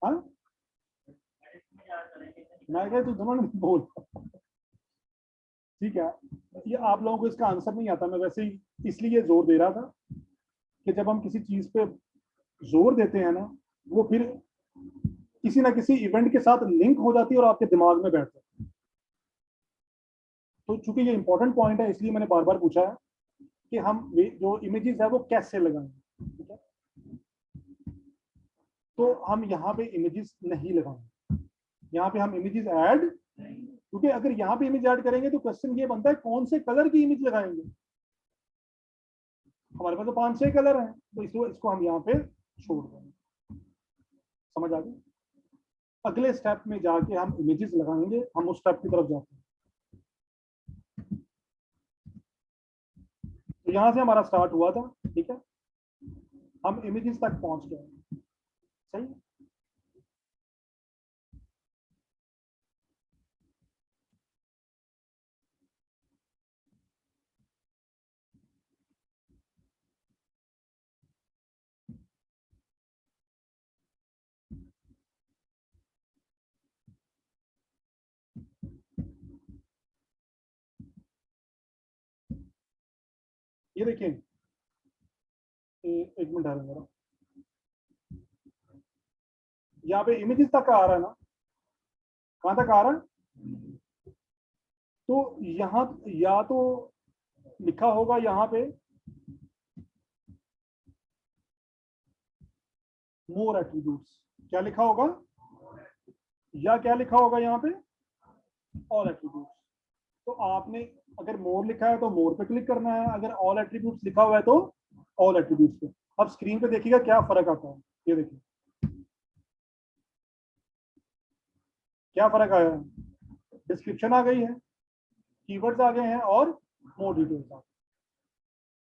हाँ, मैं क्या तू दोनों बोल। ठीक है, ये आप लोगों को इसका आंसर नहीं आता, मैं वैसे ही इसलिए जोर दे रहा था कि जब हम किसी चीज पे जोर देते हैं ना, वो फिर किसी ना किसी इवेंट के साथ लिंक हो जाती है और आपके दिमाग में बैठ जाती है। तो चूंकि ये इंपॉर्टेंट पॉइंट है, इसलिए मैंने बार बार पूछा है कि हम जो इमेजेस है वो कैसे लगाएंगे। ठीक है, तो हम यहाँ पे इमेजेस नहीं लगाएंगे, यहाँ पे हम इमेजेस ऐड, क्योंकि अगर यहाँ पे इमेज ऐड करेंगे तो क्वेश्चन ये बनता है कौन से कलर की इमेज लगाएंगे, हमारे पास तो 5-6 कलर हैं, तो इसको हम यहाँ पे छोड़ देंगे। समझ आ गई? अगले स्टेप में जाके हम इमेजेस लगाएंगे, हम उस स्टेप की तरफ जाते हैं। तो यहाँ से हमारा स्टार्ट हुआ था, ठीक है, हम इमेजेस तक पहुंच गए, सही। ये देखिए, एक मिनट आ रहा है, यहाँ पे इमेजेस तक आ रहा है ना, कहाँ तक आ रहा है, तो यहाँ या तो लिखा होगा यहाँ पे मोर एट्रीब्यूट्स, क्या लिखा होगा, या क्या लिखा होगा यहाँ पे ऑल एट्रीब्यूट्स। तो आपने अगर मोर लिखा है तो मोर पे क्लिक करना है, अगर ऑल एट्रीब्यूट्स लिखा हुआ है तो ऑल एट्रीब्यूट्स पे। अब स्क्रीन पे देखिएगा क्या फर्क आता है, ये देखिए क्या फर्क आया है। डिस्क्रिप्शन आ गई है, कीवर्ड्स आ गए हैं और मोर डिटेल्स आ गई।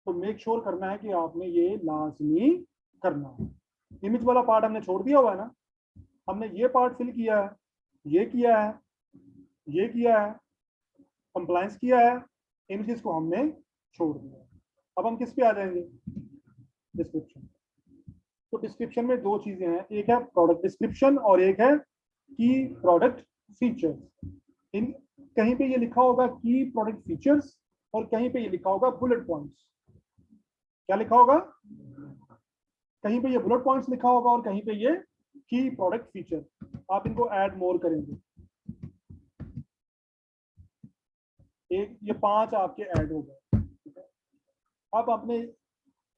तो मेक श्योर करना है कि आपने ये लाजमी करना है। इमेज वाला पार्ट हमने छोड़ दिया हुआ है ना, हमने ये पार्ट फिल किया है, ये किया है, ये किया है, कंप्लायंस किया है, इमेजेस को हमने छोड़ दिया। अब हम किस पे आ जाएंगे, डिस्क्रिप्शन। तो डिस्क्रिप्शन में दो चीजें हैं, एक है प्रोडक्ट डिस्क्रिप्शन और एक है की प्रोडक्ट फीचर्स। इन कहीं पे ये लिखा होगा की प्रोडक्ट फीचर्स और कहीं पे ये लिखा होगा बुलेट पॉइंट्स। क्या लिखा होगा, कहीं पे ये बुलेट पॉइंट्स लिखा होगा और कहीं पे ये की प्रोडक्ट फीचर। आप इनको ऐड मोर करेंगे, एक ये 5 आपके ऐड हो गए। अब आपने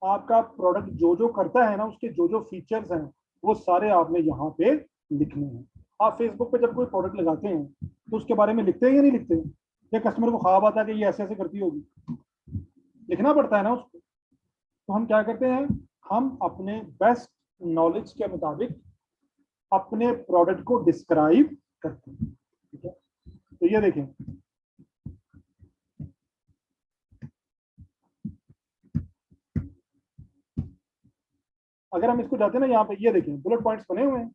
आपका प्रोडक्ट जो जो करता है ना, उसके जो जो फीचर्स हैं वो सारे आपने यहाँ पे लिखने हैं। आप फेसबुक पे जब कोई प्रोडक्ट लगाते हैं तो उसके बारे में लिखते हैं या नहीं लिखते हैं, या कस्टमर को ख्वाब आता है कि ये ऐसे ऐसे करती होगी, लिखना पड़ता है ना उसको। तो हम क्या करते हैं, हम अपने बेस्ट नॉलेज के मुताबिक अपने प्रोडक्ट को डिस्क्राइब करते हैं। ठीक है, तो ये देखें, अगर हम इसको जाते हैं ना यहाँ पे, ये देखें बुलेट पॉइंट्स बने हुए हैं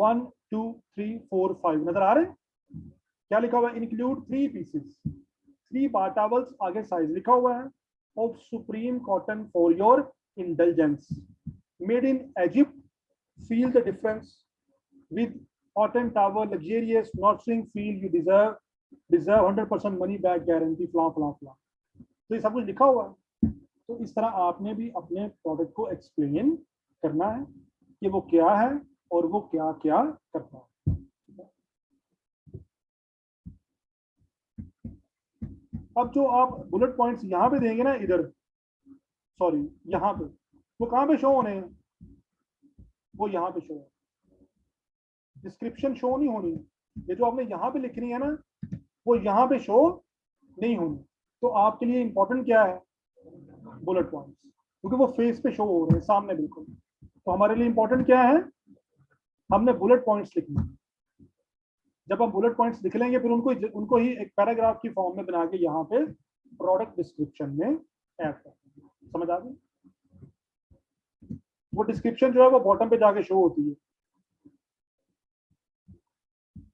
1 2 3 4 5 नजर आ रहे हैं। क्या लिखा हुआ है, इंक्लूड 3 पीसेस, 3 बार टॉवल्स, आगे साइज लिखा हुआ है, of supreme cotton for your indulgence, made in Egypt, feel the difference with cotton towel, luxurious northing feel, you deserve 100% money back guarantee, फ्ला फ्ला फ्ला। तो ये सब कुछ लिखा हुआ है। तो इस तरह आपने भी अपने प्रोडक्ट को एक्सप्लेन करना है कि वो क्या है और वो क्या क्या करता है। अब जो आप बुलेट पॉइंट्स यहाँ पे देंगे ना, इधर सॉरी यहाँ पे, वो कहाँ पे शो होने हैं, वो यहाँ पे शो है, डिस्क्रिप्शन शो नहीं होनी। ये जो आपने यहाँ पे लिखनी है ना, वो यहाँ पे शो नहीं होनी। तो आपके लिए इंपॉर्टेंट क्या है, बुलेट पॉइंट्स, क्योंकि वो फेस पे शो हो रहे हैं सामने बिल्कुल। तो हमारे लिए इंपॉर्टेंट क्या है, हमने बुलेट पॉइंट्स लिखने। जब हम बुलेट पॉइंट्स लिख लेंगे फिर उनको ही एक पैराग्राफ की फॉर्म में बना के यहाँ पे प्रोडक्ट डिस्क्रिप्शन में ऐड कर देंगे। समझ आ गई, वो डिस्क्रिप्शन जो है वो बॉटम पे जाके शो होती है।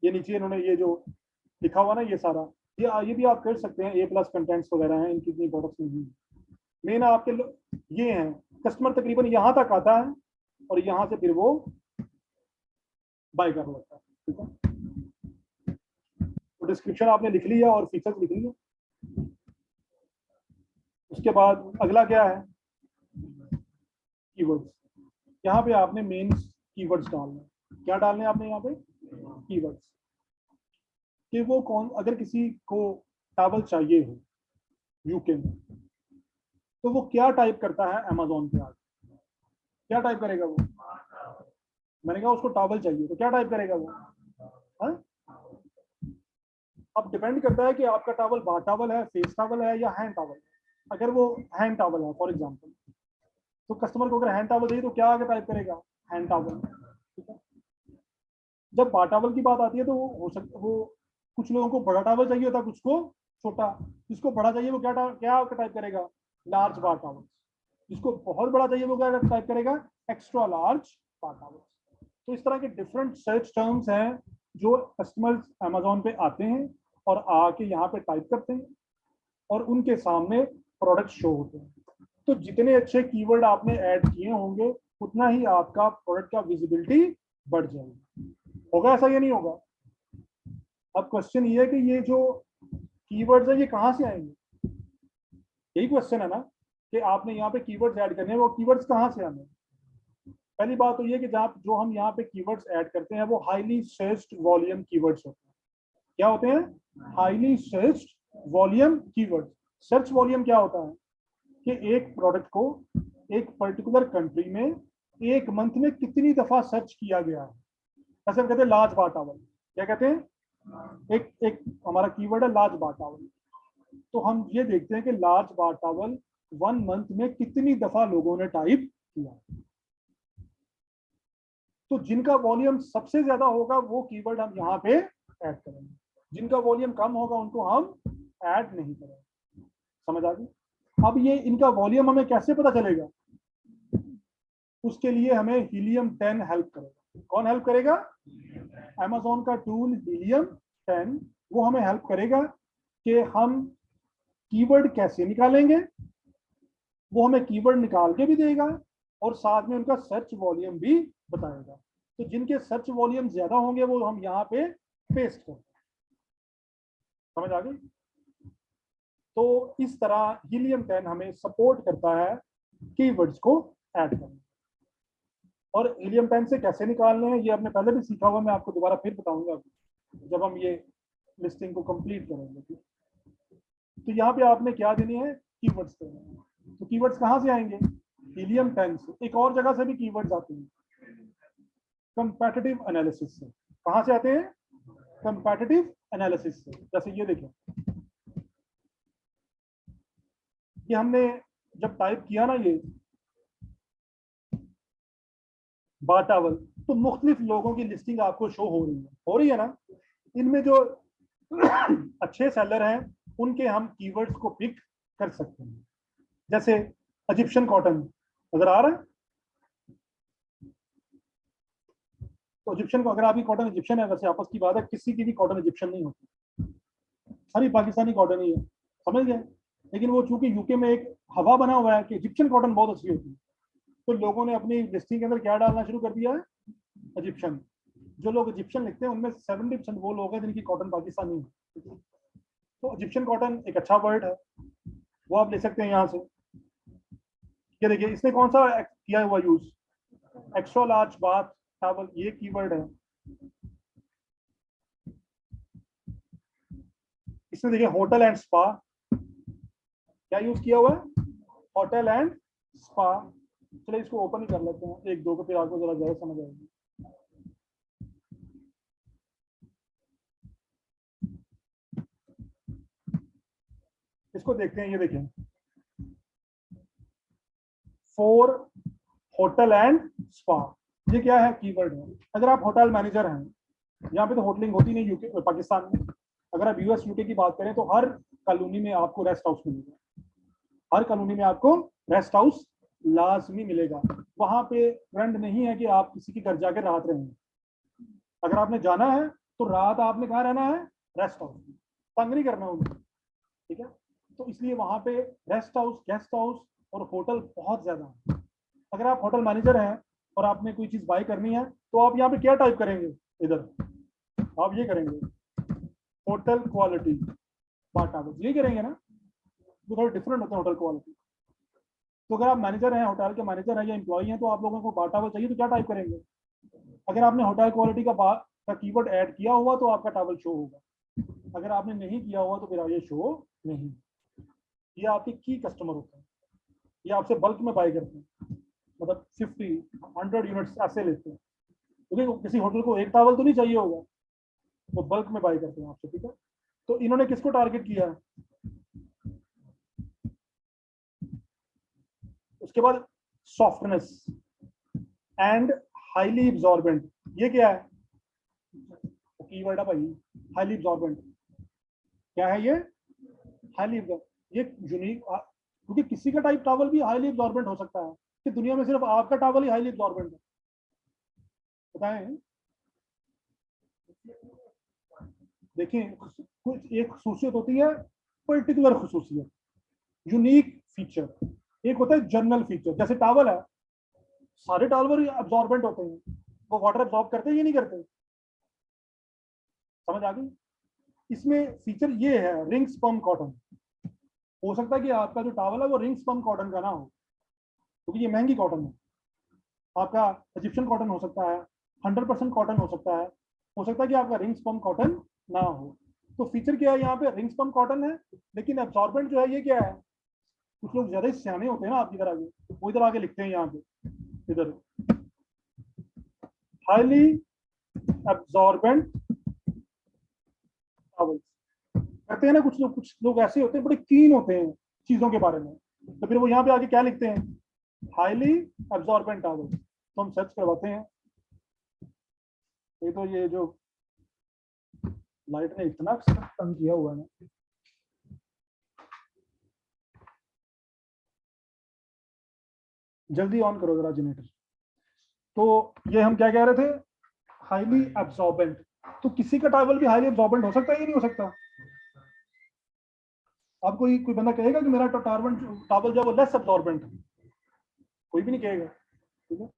ये नीचे इन्होंने ये जो लिखा हुआ ना, ये सारा ये भी आप कर सकते हैं, A+ कंटेंट्स वगैरह हैं, इनकी इतनी प्रोडक्ट्स नहीं है। मेन आपके ये हैं, कस्टमर तकरीबन यहाँ तक आता है और यहाँ से फिर वो बाय कर लेता है। ठीक है, तो डिस्क्रिप्शन आपने लिख लिया और फीचर्स लिख लिया। उसके बाद अगला क्या है, कीवर्ड्स। यहाँ पे आपने मेन कीवर्ड्स डालने, क्या डालने हैं आपने यहाँ पे, कीवर्ड्स। कि वो कौन, अगर किसी को टॉवल चाहिए हो यूके में, तो वो क्या टाइप करता है अमेजोन पे आके, क्या टाइप करेगा वो, मैंने कहा उसको टॉवल चाहिए तो क्या टाइप करेगा वो। हाँ? अब डिपेंड करता है कि आपका टॉवल बार टॉवल है, फेस टॉवल है या हैंड टॉवल। अगर वो हैंड टॉवल है फॉर एग्जांपल, तो कस्टमर को अगर हैंड टॉवल चाहिए तो क्या आगे टाइप करेगा, हैंड टॉवल। ठीक है, जब बार टॉवल की बात आती है तो वो हो सकता, वो कुछ लोगों को बड़ा टॉवल चाहिए होता है, कुछ को छोटा। जिसको बड़ा चाहिए वो क्या टाइप करेगा, लार्ज बार टॉवल। जिसको बहुत बड़ा चाहिए वो क्या टाइप करेगा, एक्स्ट्रा लार्ज बार टॉवल। तो इस तरह के डिफरेंट सर्च टर्म्स हैं जो कस्टमर्स अमेजोन पे आते हैं और आके यहाँ पे टाइप करते हैं और उनके सामने प्रोडक्ट शो होते हैं। तो जितने अच्छे कीवर्ड आपने ऐड किए होंगे उतना ही आपका प्रोडक्ट का विजिबिलिटी बढ़ जाएगी। होगा ऐसा या नहीं होगा। अब क्वेश्चन ये है कि ये जो कीवर्ड्स है ये कहाँ से आएंगे, यही क्वेश्चन है ना, कि आपने यहाँ पे कीवर्ड्स ऐड करने हैं, वो कीवर्ड्स कहाँ से आने हैं। पहली बात तो ये कि जहाँ जो हम यहाँ पे कीवर्ड्स ऐड करते हैं वो हाईली सर्च्ड वॉल्यूम कीवर्ड्स होते हैं। क्या होते हैं, highly searched volume keywords. Search volume क्या होता है कि एक प्रोडक्ट को एक पर्टिकुलर कंट्री में एक मंथ में कितनी दफा सर्च किया गया है। ऐसे हम कहते हैं लार्ज बार टॉवल, क्या कहते हैं, एक एक हमारा कीवर्ड है लार्ज बार टॉवल। तो हम ये देखते हैं कि लार्ज बार टॉवल 1 मंथ में कितनी दफा लोगों ने टाइप किया। तो जिनका वॉल्यूम सबसे ज्यादा होगा वो कीवर्ड हम यहाँ पे ऐड करेंगे, जिनका वॉल्यूम कम होगा उनको हम ऐड नहीं करेंगे। समझ आ गई? अब ये इनका वॉल्यूम हमें कैसे पता चलेगा, उसके लिए हमें हीलियम 10 हेल्प करेगा। कौन हेल्प करेगा? Amazon का टूल हीलियम 10, वो हमें हेल्प करेगा कि हम कीवर्ड कैसे निकालेंगे। वो हमें कीवर्ड निकाल के भी देगा और साथ में उनका सर्च वॉल्यूम भी बताएगा। तो जिनके सर्च वॉल्यूम ज्यादा होंगे वो हम यहाँ पे पेस्ट करते हैं। समझ आ गई? तो इस तरह हीलियम 10 हमें सपोर्ट करता है कीवर्ड्स को ऐड करने। और हीलियम 10 से कैसे निकालने हैं ये आपने पहले भी सीखा हुआ, मैं आपको दोबारा फिर बताऊंगा जब हम ये लिस्टिंग को कंप्लीट करेंगे। तो यहाँ पे आपने क्या देनी है, कीवर्ड्स देने हैं। तो कीवर्ड्स कहाँ से आएंगे? हीलियम 10 से। एक और जगह से भी कीवर्ड्स आते हैं, कंपैटिटिव एनालिसिस से। कहाँ से आते हैं? कंपैटिटिव एनालिसिस से। जैसे ये देखें, ये हमने जब टाइप किया ना ये बार टॉवल, तो मुख्तलिफ लोगों की लिस्टिंग आपको शो हो रही है ना। इनमें जो अच्छे सेलर हैं उनके हम कीवर्ड्स को पिक कर सकते हैं। जैसे इजिप्शियन कॉटन नजर आ रहा है, तो इजिप्शियन को, अगर आपकी कॉटन इजिप्शियन है, वैसे आपस की बात है किसी की भी कॉटन इजिप्शियन नहीं होती, सारी पाकिस्तानी कॉटन ही है, समझ गए। लेकिन वो चूंकि यूके में एक हवा बना हुआ है कि इजिप्शियन कॉटन बहुत अच्छी होती है, तो लोगों ने अपनी लिस्टिंग के अंदर क्या डालना शुरू कर दिया है, इजिप्शियन। जो लोग इजिप्शियन लिखते हैं उनमें 70% वो लोग हैं जिनकी कॉटन पाकिस्तानी है। तो इजिप्शियन कॉटन एक अच्छा वर्ड है, वो आप ले सकते हैं यहाँ से। ये देखिए इसने कौन सा किया हुआ use, extra large bath towel, ये कीवर्ड है। इसमें देखिए होटल एंड स्पा, क्या यूज किया हुआ है, होटल एंड स्पा। चलिए इसको ओपन ही कर लेते हैं एक दो को, फिर आपको जरा ज्यादा समझ आएगी। इसको देखते हैं, ये देखें, फॉर होटल एंड स्पा, ये क्या है, कीवर्ड है। अगर आप होटल मैनेजर हैं, यहाँ पे तो होटलिंग होती नहीं यूके पाकिस्तान में, अगर आप यूएस यूके की बात करें तो हर कॉलोनी में आपको रेस्ट हाउस मिलेगा, हर कॉलोनी में आपको रेस्ट हाउस लाजमी मिलेगा। वहां पे ट्रेंड नहीं है कि आप किसी के घर जाकर रात रहेंगे। अगर आपने जाना है तो रात आपने कहाँ रहना है, रेस्ट हाउस, तंग नहीं करना उन्हें, ठीक है। तो इसलिए वहां पे रेस्ट हाउस, गेस्ट हाउस और होटल बहुत ज्यादा है। अगर आप होटल मैनेजर हैं और आपने कोई चीज बाय करनी है तो आप यहाँ पे क्या टाइप करेंगे, इधर आप ये करेंगे होटल क्वालिटी बार टॉवल, यही करेंगे ना, तो थोड़ा डिफरेंट होता है होटल क्वालिटी। तो अगर आप मैनेजर हैं, होटल के मैनेजर हैं या एम्प्लॉई हैं, तो आप लोगों को बार टॉवल चाहिए तो क्या टाइप करेंगे। अगर आपने होटल क्वालिटी का कीवर्ड ऐड किया हुआ तो आपका टॉवल शो होगा, अगर आपने नहीं किया हुआ तो फिर ये शो नहीं। ये आपके की कस्टमर होते हैं, ये आपसे बल्क में बाय करते हैं, मतलब 50-100 यूनिट्स ऐसे लेते हैं, क्योंकि किसी होटल को एक टॉवल तो नहीं चाहिए होगा, वो बल्क में बाय करते हैं आपसे, ठीक है। तो इन्होंने किसको टारगेट किया है। उसके बाद सॉफ्टनेस एंड हाईली एब्जॉर्बेंट, ये क्या है, कीवर्ड है भाई, हाईली एब्जॉर्बेंट। क्या है ये, हाईली एब्जॉर्बेंट, ये यूनिक, क्योंकि किसी का टाइप टॉवल भी हाईली एब्जॉर्बेंट हो सकता है, कि दुनिया में सिर्फ आपका टॉवल ही हाईली एब्जॉर्बेंट है, बताएं। देखिए कुछ एक खसूसियत होती है, पर्टिकुलर खसूसियत, यूनिक फीचर। एक होता है जनरल फीचर, जैसे टॉवल है, सारे टॉवल एब्जॉर्बेंट होते हैं, वो वाटर एब्जॉर्ब करते हैं या नहीं करते, समझ आ गई। इसमें फीचर ये है रिंग स्पन कॉटन। हो सकता है कि आपका जो टॉवल है वो रिंग स्पन कॉटन का ना हो, क्योंकि ये महंगी कॉटन है। आपका इजिप्शियन कॉटन हो सकता है, 100% कॉटन हो सकता है कि आपका रिंग स्पन कॉटन ना हो। तो फीचर क्या है यहाँ पे, रिंग स्पन कॉटन है, लेकिन एब्जॉर्बेंट जो है ये क्या है, कुछ लोग ज्यादा सियाने होते हैं ना आपकी तरह के, वो इधर आगे लिखते हैं यहाँ पे, इधर हाईली एब्जॉर्बेंट टॉवल्स करते हैं ना। कुछ लोग ऐसे होते हैं, बड़े कीन होते हैं चीजों के बारे में, तो फिर वो यहाँ पे आके क्या लिखते हैं, हाईली एब्जॉर्बेंट टॉवल। तो हम सर्च करवाते हैं। ये जो लाइट ने इतना तंग किया हुआ है ना। जल्दी ऑन करो जरा जनरेटर। तो ये हम क्या कह रहे थे, हाईली एब्जॉर्बेंट। तो किसी का टॉवल भी हाईली एब्जॉर्बेंट हो सकता है या नहीं हो सकता? आप कोई बंदा कहेगा कि मेरा टॉवल जो है वो लेस एब्जॉर्बेंट है? कोई भी नहीं कहेगा, ठीक है।